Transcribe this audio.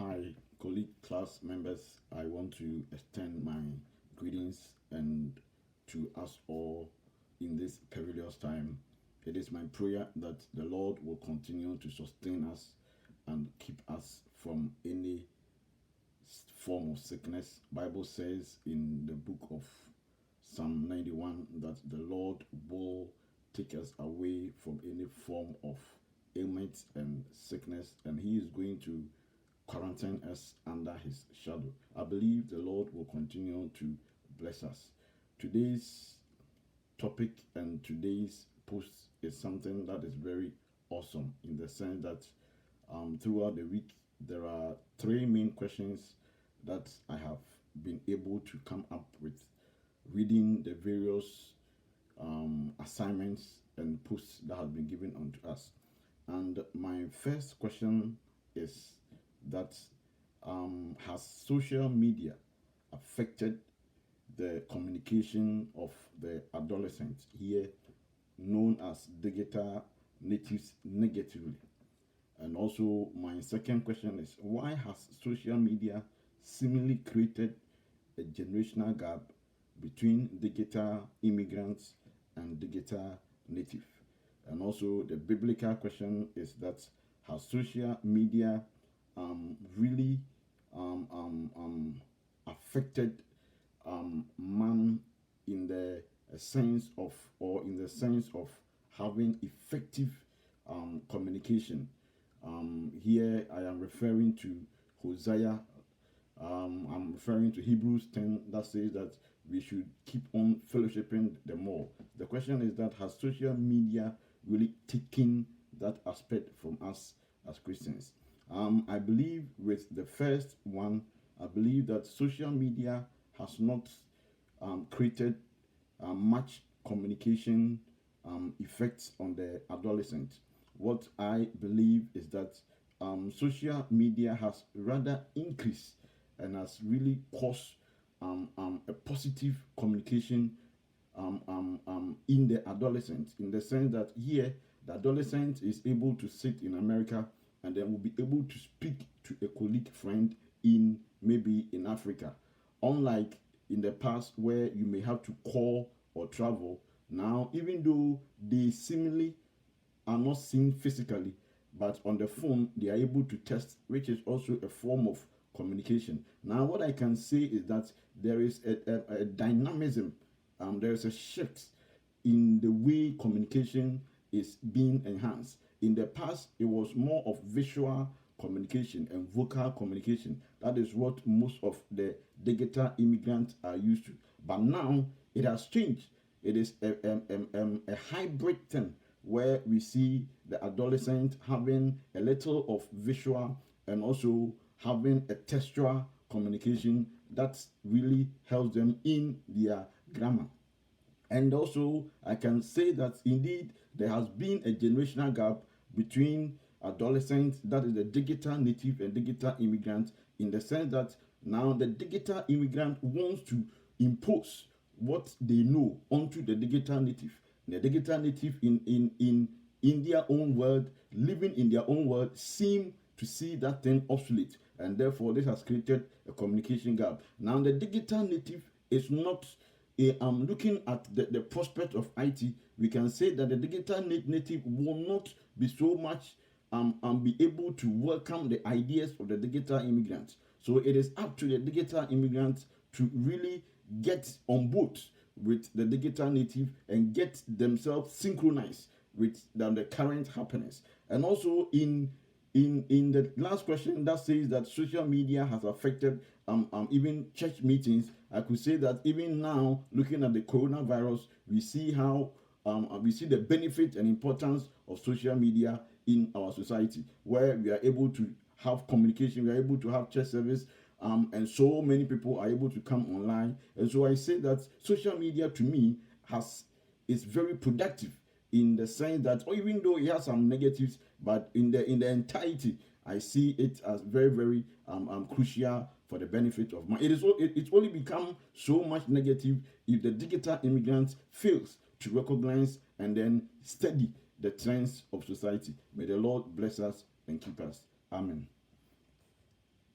Hi, colleague, class members. I want to extend my greetings and to us all in this perilous time. It is my prayer that the Lord will continue to sustain us and keep us from any form of sickness. Bible says in the book of Psalm 91 that the Lord will take us away from any form of ailment and sickness, and He is going to quarantine us under His shadow. I believe the Lord will continue to bless us. Today's topic and today's post is something that is very awesome in the sense that throughout the week there are three main questions that I have been able to come up with reading the various assignments and posts that have been given unto us. And my first question is that has social media affected the communication of the adolescents here, known as digital natives, negatively? And also, my second question is why has social media seemingly created a generational gap between digital immigrants and digital native? And also, the biblical question is that has social media really affected man in the sense of, or in the sense of having effective communication? Here I am referring to Hosea. I'm referring to Hebrews 10 that says that we should keep on fellowshipping the more. The question is that has social media really taken that aspect from us as Christians? I believe with the first one, I believe that social media has not created much communication effects on the adolescent. What I believe is that social media has rather increased and has really caused a positive communication in the adolescent, in the sense that here the adolescent is able to sit in America and then will be able to speak to a colleague friend in maybe in Africa. Unlike in the past where you may have to call or travel, now even though they seemingly are not seen physically, but on the phone they are able to text, which is also a form of communication. Now, what I can say is that there is a dynamism, there is a shift in the way communication is being enhanced. In the past, it was more of visual communication and vocal communication. That is what most of the digital immigrants are used to. But now it has changed. It is a hybrid thing where we see the adolescent having a little of visual and also having a textual communication that really helps them in their grammar. And also, I can say that indeed there has been a generational gap between adolescents, that is the digital native and digital immigrant, in the sense that now the digital immigrant wants to impose what they know onto the digital native. The digital native in their own world, living in their own world, seem to see that thing obsolete, and therefore this has created a communication gap. Now the digital native is not looking at the prospect of IT. We can say that the digital native will not be so much be able to welcome the ideas of the digital immigrants. So it is up to the digital immigrants to really get on board with the digital native and get themselves synchronized with the current happenings. And also in the last question that says that social media has affected even church meetings, I could say that even now, looking at the coronavirus, we see how we see the benefit and importance of social media in our society, where we are able to have communication, we are able to have church service, and so many people are able to come online. And so I say that social media to me is very productive in the sense that, or even though it has some negatives, but in the entirety, I see it as very, very crucial for the benefit of man. It's only become so much negative if the digital immigrant fails to recognize and then study the trends of society. May the Lord bless us and keep us. Amen.